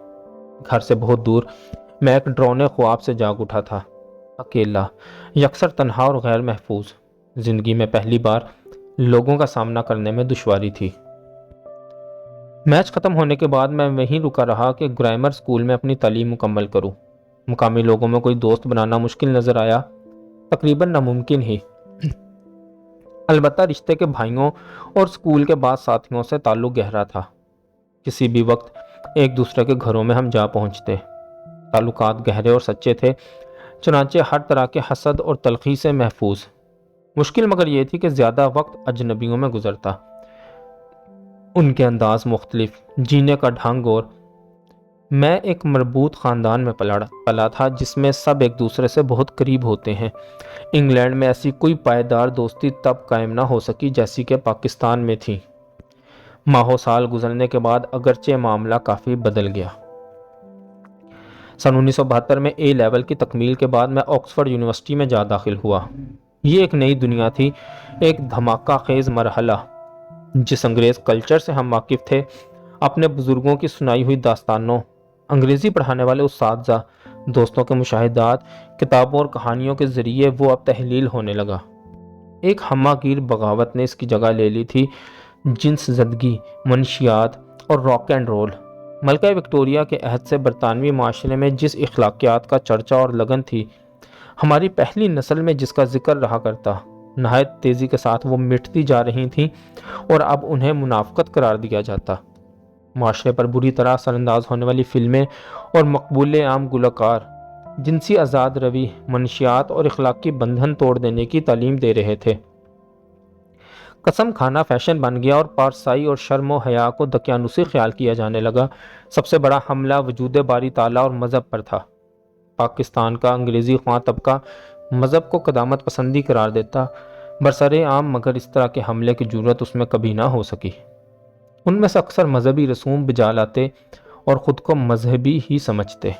گھر سے بہت دور میں ایک ڈرونے خواب سے جاگ اٹھا تھا، اکیلا، یکسر تنہا اور غیر محفوظ۔ زندگی میں پہلی بار لوگوں کا سامنا کرنے میں دشواری تھی۔ میچ ختم ہونے کے بعد میں وہیں رکا رہا کہ گرامر سکول میں اپنی تعلیم مکمل کروں۔ مقامی لوگوں میں کوئی دوست بنانا مشکل نظر آیا، تقریباً ناممکن ہی۔ البتہ رشتے کے بھائیوں اور سکول کے بعض ساتھیوں سے تعلق گہرا تھا۔ کسی بھی وقت ایک دوسرے کے گھروں میں ہم جا پہنچتے۔ تعلقات گہرے اور سچے تھے، چنانچہ ہر طرح کے حسد اور تلخی سے محفوظ۔ مشکل مگر یہ تھی کہ زیادہ وقت اجنبیوں میں گزرتا۔ ان کے انداز مختلف، جینے کا ڈھنگ اور میں ایک مربوط خاندان میں پلا تھا جس میں سب ایک دوسرے سے بہت قریب ہوتے ہیں۔ انگلینڈ میں ایسی کوئی پائیدار دوستی تب قائم نہ ہو سکی جیسی کہ پاکستان میں تھی۔ ماہوں سال گزرنے کے بعد اگرچہ معاملہ کافی بدل گیا۔ سن 1972 میں اے لیول کی تکمیل کے بعد میں آکسفورڈ یونیورسٹی میں جا داخل ہوا۔ یہ ایک نئی دنیا تھی، ایک دھماکہ خیز مرحلہ۔ جس انگریز کلچر سے ہم واقف تھے، اپنے بزرگوں کی سنائی ہوئی داستانوں، انگریزی پڑھانے والے اساتذہ، دوستوں کے مشاہدات، کتابوں اور کہانیوں کے ذریعے وہ اب تحلیل ہونے لگا۔ ایک ہمہ گیر بغاوت نے اس کی جگہ لے لی تھی۔ جنس زدگی، منشیات اور راک اینڈ رول۔ ملکہ وکٹوریہ کے عہد سے برطانوی معاشرے میں جس اخلاقیات کا چرچا اور لگن تھی، ہماری پہلی نسل میں جس کا ذکر رہا کرتا، نہایت تیزی کے ساتھ وہ مٹتی جا رہی تھیں اور اب انہیں منافقت قرار دیا جاتا۔ معاشرے پر بری طرح اثر انداز ہونے والی فلمیں اور مقبول عام گلوکار جنسی آزاد روی، منشیات اور اخلاقی بندھن توڑ دینے کی تعلیم دے رہے تھے۔ قسم کھانا فیشن بن گیا اور پارسائی اور شرم و حیا کو دقیانوسی خیال کیا جانے لگا۔ سب سے بڑا حملہ وجود باری تعالیٰ اور مذہب پر تھا۔ پاکستان کا انگریزی خواں طبقہ مذہب کو قدامت پسندی قرار دیتا، برسر عام، مگر اس طرح کے حملے کی جرأت اس میں کبھی نہ ہو سکی۔ ان میں سے اکثر مذہبی رسوم بجا لاتے اور خود کو مذہبی ہی سمجھتے۔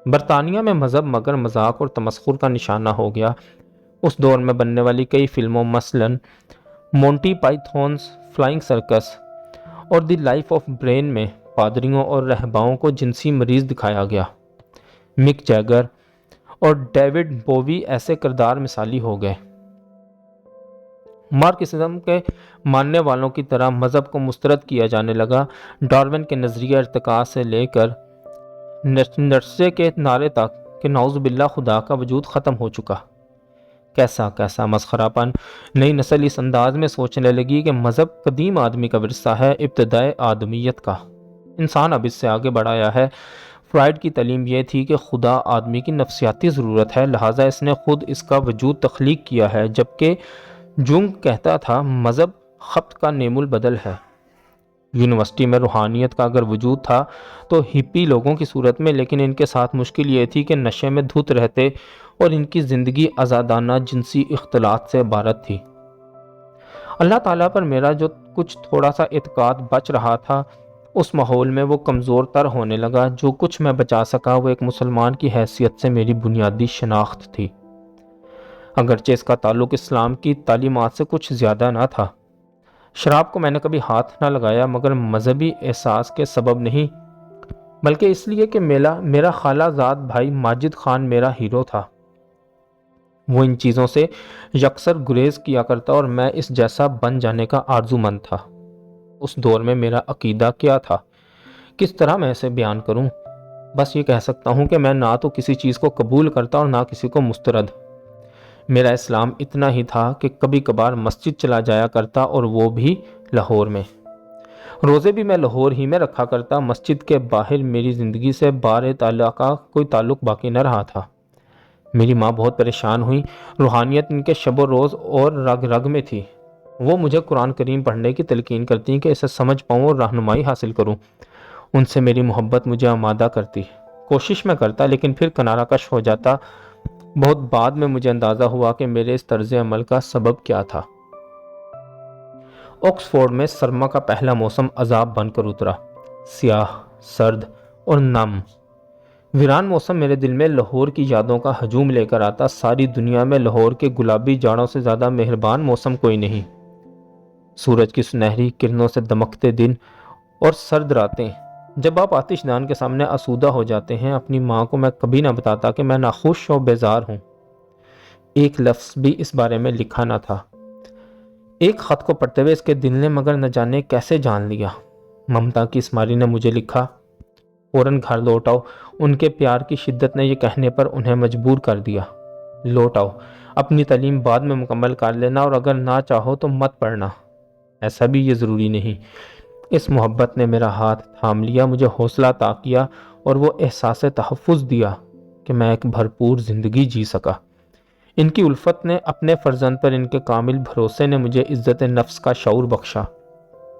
برطانیہ میں مذہب مگر مذاق اور تمسخر کا نشانہ ہو گیا۔ اس دور میں بننے والی کئی فلموں، مثلاً مونٹی پائتھونز فلائنگ سرکس اور دی لائف آف برین میں پادریوں اور رہباؤں کو جنسی مریض دکھایا گیا۔ مک جیگر اور ڈیوڈ بووی ایسے کردار مثالی ہو گئے۔ مارکسزم کے ماننے والوں کی طرح مذہب کو مسترد کیا جانے لگا۔ ڈارون کے نظریہ ارتقاء سے لے کر نرسے کے نعرے تک کہ نعوذ باللہ خدا کا وجود ختم ہو چکا۔ کیسا مسخرہ پن! نئی نسل اس انداز میں سوچنے لگی کہ مذہب قدیم آدمی کا ورثہ ہے، ابتدائے آدمیت کا۔ انسان اب اس سے آگے بڑھ آیا ہے۔ فرائڈ کی تعلیم یہ تھی کہ خدا آدمی کی نفسیاتی ضرورت ہے، لہٰذا اس نے خود اس کا وجود تخلیق کیا ہے، جبکہ جونگ کہتا تھا مذہب خبط کا نعم البدل ہے۔ یونیورسٹی میں روحانیت کا اگر وجود تھا تو ہپی لوگوں کی صورت میں، لیکن ان کے ساتھ مشکل یہ تھی کہ نشے میں دھت رہتے اور ان کی زندگی آزادانہ جنسی اختلاط سے عبارت تھی۔ اللہ تعالیٰ پر میرا جو کچھ تھوڑا سا اعتقاد بچ رہا تھا، اس ماحول میں وہ کمزور تر ہونے لگا۔ جو کچھ میں بچا سکا وہ ایک مسلمان کی حیثیت سے میری بنیادی شناخت تھی، اگرچہ اس کا تعلق اسلام کی تعلیمات سے کچھ زیادہ نہ تھا۔ شراب کو میں نے کبھی ہاتھ نہ لگایا، مگر مذہبی احساس کے سبب نہیں، بلکہ اس لیے کہ میرا خالہ زاد بھائی ماجد خان میرا ہیرو تھا۔ وہ ان چیزوں سے یکسر گریز کیا کرتا اور میں اس جیسا بن جانے کا آرزو مند تھا۔ اس دور میں میرا عقیدہ کیا تھا، کس طرح میں اسے بیان کروں؟ بس یہ کہہ سکتا ہوں کہ میں نہ تو کسی چیز کو قبول کرتا اور نہ کسی کو مسترد۔ میرا اسلام اتنا ہی تھا کہ کبھی کبھار مسجد چلا جایا کرتا، اور وہ بھی لاہور میں۔ روزے بھی میں لاہور ہی میں رکھا کرتا۔ مسجد کے باہر میری زندگی سے بار تعالیٰ کا کوئی تعلق باقی نہ رہا تھا۔ میری ماں بہت پریشان ہوئی، روحانیت ان کے شب و روز اور رگ رگ میں تھی۔ وہ مجھے قرآن کریم پڑھنے کی تلقین کرتی کہ اسے سمجھ پاؤں اور رہنمائی حاصل کروں۔ ان سے میری محبت مجھے آمادہ کرتی، کوشش میں کرتا لیکن پھر کنارہ کش ہو جاتا۔ بہت بعد میں مجھے اندازہ ہوا کہ میرے اس طرز عمل کا سبب کیا تھا۔ آکسفورڈ میں سرما کا پہلا موسم عذاب بن کر اترا، سیاہ، سرد اور نم۔ ویران موسم میرے دل میں لاہور کی یادوں کا ہجوم لے کر آتا۔ ساری دنیا میں لاہور کے گلابی جاڑوں سے زیادہ مہربان موسم کوئی نہیں۔ سورج کی سنہری کرنوں سے دمکتے دن اور سرد راتیں۔ جب آپ آتش دان کے سامنے آسودہ ہو جاتے ہیں، اپنی ماں کو میں کبھی نہ بتاتا کہ میں ناخوش و بیزار ہوں۔ ایک لفظ بھی اس بارے میں لکھا نہ تھا۔ ایک خط کو پڑھتے ہوئے اس کے دل نے مگر نہ جانے کیسے جان لیا۔ ممتا کی اسماری نے مجھے لکھا، فوراً گھر لوٹ آؤ۔ ان کے پیار کی شدت نے یہ کہنے پر انہیں مجبور کر دیا، لوٹ آؤ، اپنی تعلیم بعد میں مکمل کر لینا، اور اگر نہ چاہو تو مت پڑھنا، ایسا بھی یہ ضروری نہیں۔ اس محبت نے میرا ہاتھ تھام لیا، مجھے حوصلہ عطا کیا اور وہ احساس تحفظ دیا کہ میں ایک بھرپور زندگی جی سکا۔ ان کی الفت نے، اپنے فرزند پر ان کے کامل بھروسے نے مجھے عزت نفس کا شعور بخشا،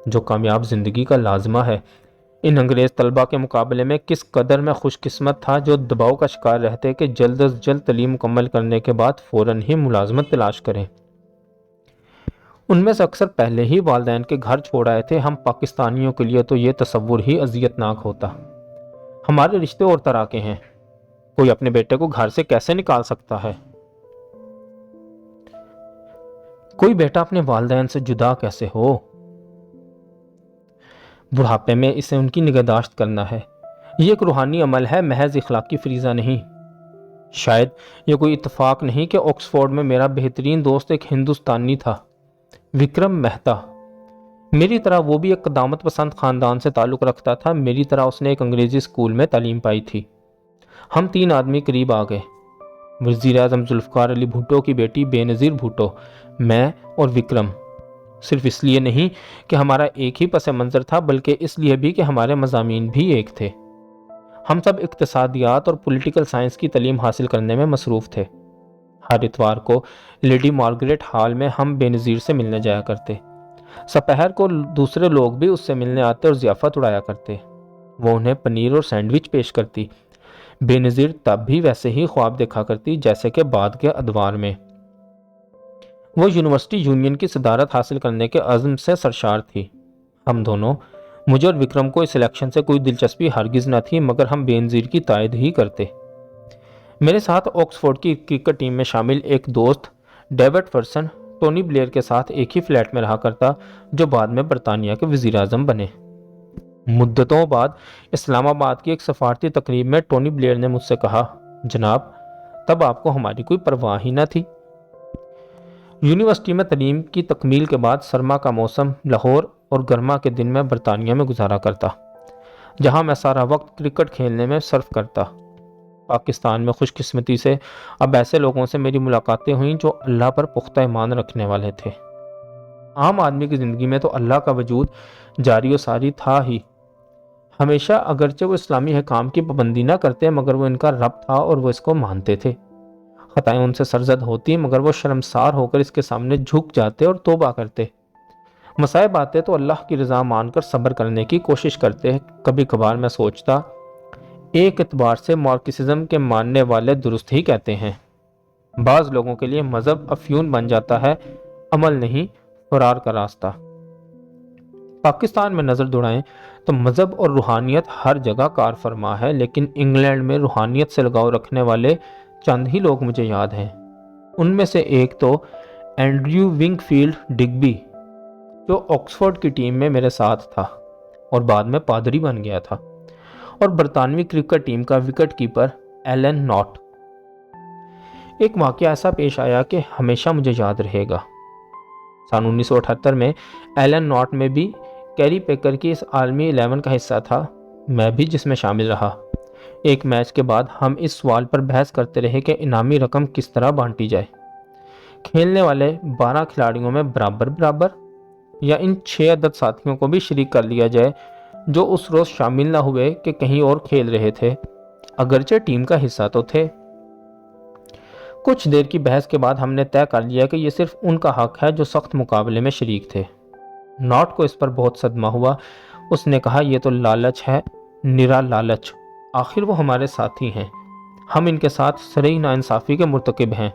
جو کامیاب زندگی کا لازمہ ہے۔ ان انگریز طلبہ کے مقابلے میں کس قدر میں خوش قسمت تھا جو دباؤ کا شکار رہتے کہ جلد از جلد تعلیم مکمل کرنے کے بعد فوراً ہی ملازمت تلاش کریں۔ ان میں سے اکثر پہلے ہی والدین کے گھر چھوڑ آئے تھے۔ ہم پاکستانیوں کے لیے تو یہ تصور ہی اذیت ناک ہوتا۔ ہمارے رشتے اور طرح کے ہیں، کوئی اپنے بیٹے کو گھر سے کیسے نکال سکتا ہے؟ کوئی بیٹا اپنے والدین سے جدا کیسے ہو؟ بڑھاپے میں اسے ان کی نگہداشت کرنا ہے، یہ ایک روحانی عمل ہے، محض اخلاقی فریضہ نہیں۔ شاید یہ کوئی اتفاق نہیں کہ آکسفورڈ میں میرا بہترین دوست ایک ہندوستانی تھا، وکرم مہتا۔ میری طرح وہ بھی ایک قدامت پسند خاندان سے تعلق رکھتا تھا۔ میری طرح اس نے ایک انگریزی اسکول میں تعلیم پائی تھی۔ ہم 3 آدمی قریب آ گئے، وزیر اعظم ذوالفقار علی بھٹو کی بیٹی بے نظیر بھٹو، میں اور وکرم۔ صرف اس لیے نہیں کہ ہمارا ایک ہی پس منظر تھا، بلکہ اس لیے بھی کہ ہمارے مضامین بھی ایک تھے۔ ہم سب اقتصادیات اور پولیٹیکل سائنس کی تعلیم حاصل کرنے میں مصروف تھے۔ ہر اتوار کو لیڈی مارگریٹ ہال میں ہم بے نظیر سے ملنے جایا کرتے۔ سپہر کو دوسرے لوگ بھی اس سے ملنے آتے اور ضیافت اڑایا کرتے۔ وہ انہیں پنیر اور سینڈوچ پیش کرتی۔ بے نظیر تب بھی ویسے ہی خواب دیکھا کرتی جیسے کہ بعد کے ادوار میں۔ وہ یونیورسٹی یونین کی صدارت حاصل کرنے کے عزم سے سرشار تھی۔ ہم دونوں، مجھے اور وکرم کو اس الیکشن سے کوئی دلچسپی ہرگز نہ تھی، مگر ہم بے نظیر کی تائید ہی کرتے۔ میرے ساتھ آکسفورڈ کی کرکٹ ٹیم میں شامل ایک دوست ڈیوڈ فرسن ٹونی بلیئر کے ساتھ ایک ہی فلیٹ میں رہا کرتا، جو بعد میں برطانیہ کے وزیر اعظم بنے۔ مدتوں بعد اسلام آباد کی ایک سفارتی تقریب میں ٹونی بلیئر نے مجھ سے کہا، جناب، تب آپ کو ہماری کوئی پرواہ ہی نہ تھی۔ یونیورسٹی میں تعلیم کی تکمیل کے بعد سرما کا موسم لاہور اور گرما کے دن میں برطانیہ میں گزارا کرتا، جہاں میں سارا وقت کرکٹ کھیلنے میں صرف کرتا۔ پاکستان میں خوش قسمتی سے اب ایسے لوگوں سے میری ملاقاتیں ہوئیں جو اللہ پر پختہ ایمان رکھنے والے تھے۔ عام آدمی کی زندگی میں تو اللہ کا وجود جاری و ساری تھا ہی۔ ہمیشہ اگرچہ وہ اسلامی حکام کی پابندی نہ کرتے مگر وہ ان کا رب تھا اور وہ اس کو مانتے تھے۔ خطائیں ان سے سرزد ہوتی مگر وہ شرمسار ہو کر اس کے سامنے جھک جاتے اور توبہ کرتے۔ مصائب آتے تو اللہ کی رضا مان کر صبر کرنے کی کوشش کرتے۔ کبھی کبھار میں سوچتا ایک اعتبار سے مارکسزم کے ماننے والے درست ہی کہتے ہیں۔ بعض لوگوں کے لیے مذہب افیون بن جاتا ہے، عمل نہیں، فرار کا راستہ۔ پاکستان میں نظر دوڑائیں تو مذہب اور روحانیت ہر جگہ کار فرما ہے، لیکن انگلینڈ میں روحانیت سے لگاؤ رکھنے والے چند ہی لوگ مجھے یاد ہیں۔ ان میں سے ایک تو اینڈریو ونگ فیلڈ ڈگبی، جو آکسفورڈ کی ٹیم میں میرے ساتھ تھا اور بعد میں پادری بن گیا تھا، اور برطانوی کرکٹ ٹیم کا وکٹ کیپر ایلن ناٹ۔ ایک واقعہ ایسا پیش آیا کہ ہمیشہ مجھے یاد رہے گا۔ سن 1978 میں ایلن ناٹ میں بھی کیری پیکر کی اس عالمی 11 کا حصہ تھا، میں بھی جس میں شامل رہا۔ ایک میچ کے بعد ہم اس سوال پر بحث کرتے رہے کہ انعامی رقم کس طرح بانٹی جائے، کھیلنے والے 12 کھلاڑیوں میں برابر برابر، یا ان 6 عدد ساتھیوں کو بھی شریک کر لیا جائے جو اس روز شامل نہ ہوئے کہ کہیں اور کھیل رہے تھے، اگرچہ ٹیم کا حصہ تو تھے۔ کچھ دیر کی بحث کے بعد ہم نے طے کر لیا کہ یہ صرف ان کا حق ہے جو سخت مقابلے میں شریک تھے۔ ناٹ کو اس پر بہت صدمہ ہوا۔ اس نے کہا یہ تو لالچ ہے، نرا لالچ، آخر وہ ہمارے ساتھی ہیں، ہم ان کے ساتھ سرئی ناانصافی کے مرتکب ہیں۔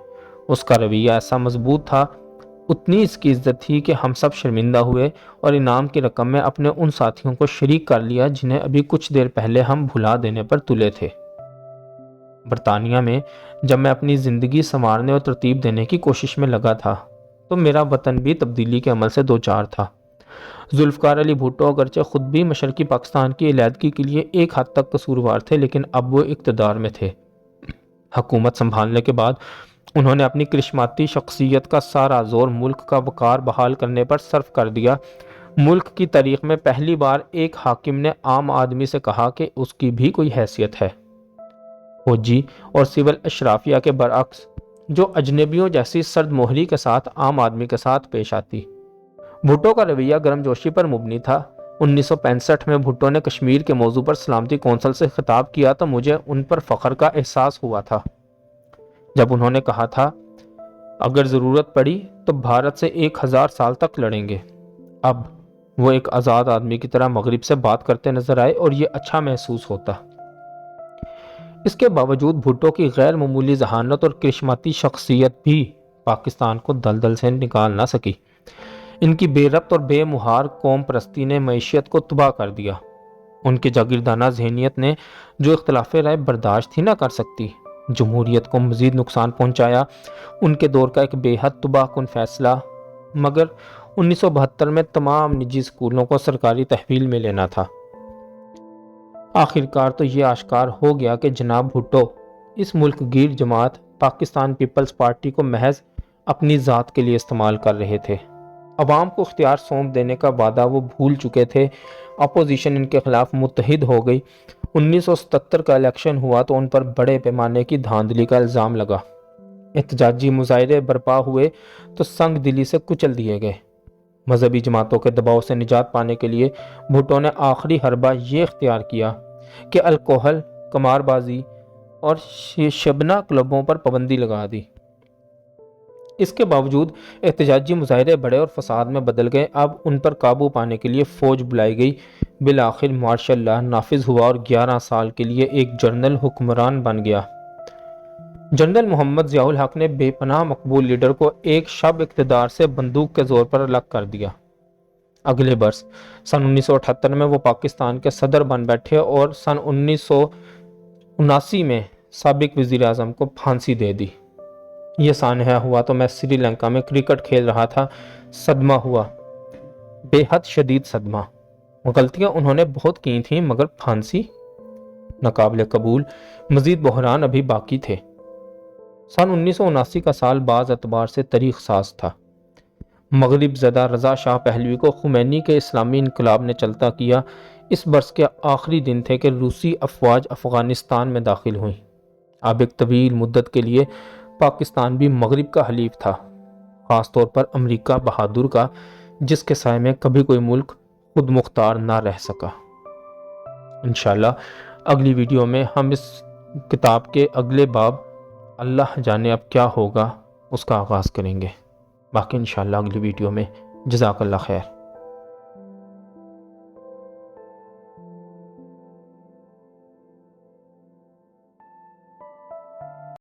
اس کا رویہ ایسا مضبوط تھا، اتنی اس کی عزت تھی کہ ہم سب شرمندہ ہوئے اور انعام کی رقم میں اپنے ان ساتھیوں کو شریک کر لیا جنہیں ابھی کچھ دیر پہلے ہم بھلا دینے پر تلے تھے۔ برطانیہ میں جب میں اپنی زندگی سنوارنے اور ترتیب دینے کی کوشش میں لگا تھا تو میرا وطن بھی تبدیلی کے عمل سے دوچار تھا۔ ذوالفقار علی بھٹو اگرچہ خود بھی مشرقی پاکستان کی علیحدگی کے لیے ایک حد تک قصوروار تھے، لیکن اب وہ اقتدار میں تھے۔ حکومت سنبھالنے کے بعد انہوں نے اپنی کرشماتی شخصیت کا سارا زور ملک کا وقار بحال کرنے پر صرف کر دیا۔ ملک کی تاریخ میں پہلی بار ایک حاکم نے عام آدمی سے کہا کہ اس کی بھی کوئی حیثیت ہے، فوجی اور سول اشرافیہ کے برعکس جو اجنبیوں جیسی سرد مہری کے ساتھ عام آدمی کے ساتھ پیش آتی۔ بھٹو کا رویہ گرم جوشی پر مبنی تھا۔ 1965 میں بھٹو نے کشمیر کے موضوع پر سلامتی کونسل سے خطاب کیا تو مجھے ان پر فخر کا احساس ہوا تھا، جب انہوں نے کہا تھا اگر ضرورت پڑی تو بھارت سے 1000 سال تک لڑیں گے۔ اب وہ ایک آزاد آدمی کی طرح مغرب سے بات کرتے نظر آئے اور یہ اچھا محسوس ہوتا۔ اس کے باوجود بھٹو کی غیر معمولی ذہانت اور کرشماتی شخصیت بھی پاکستان کو دلدل سے نکال نہ سکی۔ ان کی بے ربط اور بے مہار قوم پرستی نے معیشت کو تباہ کر دیا۔ ان کی جاگیردانہ ذہنیت نے جو اختلاف رائے برداشت ہی نہ کر سکتی، جمہوریت کو مزید نقصان پہنچایا۔ ان کے دور کا ایک بے حد تباہ کن فیصلہ مگر 1972 میں تمام نجی اسکولوں کو سرکاری تحویل میں لینا تھا۔ آخرکار تو یہ آشکار ہو گیا کہ جناب بھٹو اس ملک گیر جماعت پاکستان پیپلز پارٹی کو محض اپنی ذات کے لیے استعمال کر رہے تھے۔ عوام کو اختیار سونپ دینے کا وعدہ وہ بھول چکے تھے۔ اپوزیشن ان کے خلاف متحد ہو گئی۔ 1977 کا الیکشن ہوا تو ان پر بڑے پیمانے کی دھاندلی کا الزام لگا۔ احتجاجی مظاہرے برپا ہوئے تو سنگ دلی سے کچل دیے گئے۔ مذہبی جماعتوں کے دباؤ سے نجات پانے کے لیے بھٹو نے آخری حربہ یہ اختیار کیا کہ الکوہل، قمار بازی اور شبنہ کلبوں پر پابندی لگا دی۔ اس کے باوجود احتجاجی مظاہرے بڑے اور فساد میں بدل گئے۔ اب ان پر قابو پانے کے لیے فوج بلائی گئی۔ بالآخر مارشل لا نافذ ہوا اور 11 سال کے لیے ایک جنرل حکمران بن گیا۔ جنرل محمد ضیاء الحق نے بے پناہ مقبول لیڈر کو ایک شب اقتدار سے بندوق کے زور پر الگ کر دیا۔ اگلے برس سن 1978 میں وہ پاکستان کے صدر بن بیٹھے اور سن 1979 میں سابق وزیر اعظم کو پھانسی دے دی۔ یہ سانحہ ہوا تو میں سری لنکا میں کرکٹ کھیل رہا تھا۔ صدمہ ہوا، بے حد شدید صدمہ۔ غلطیاں انہوں نے بہت کی تھیں مگر پھانسی ناقابل قبول۔ مزید بحران ابھی باقی تھے۔ سن 1979 کا سال بعض اعتبار سے تاریخ ساز تھا۔ مغرب زدہ رضا شاہ پہلوی کو خمینی کے اسلامی انقلاب نے چلتا کیا۔ اس برس کے آخری دن تھے کہ روسی افواج افغانستان میں داخل ہوئیں۔ اب ایک طویل مدت کے لیے پاکستان بھی مغرب کا حلیف تھا، خاص طور پر امریکہ بہادر کا، جس کے سائے میں کبھی کوئی ملک خود مختار نہ رہ سکا۔ انشاءاللہ اگلی ویڈیو میں ہم اس کتاب کے اگلے باب اللہ جانے اب کیا ہوگا اس کا آغاز کریں گے. باقی انشاءاللہ اگلی ویڈیو میں. جزاک اللہ خیر.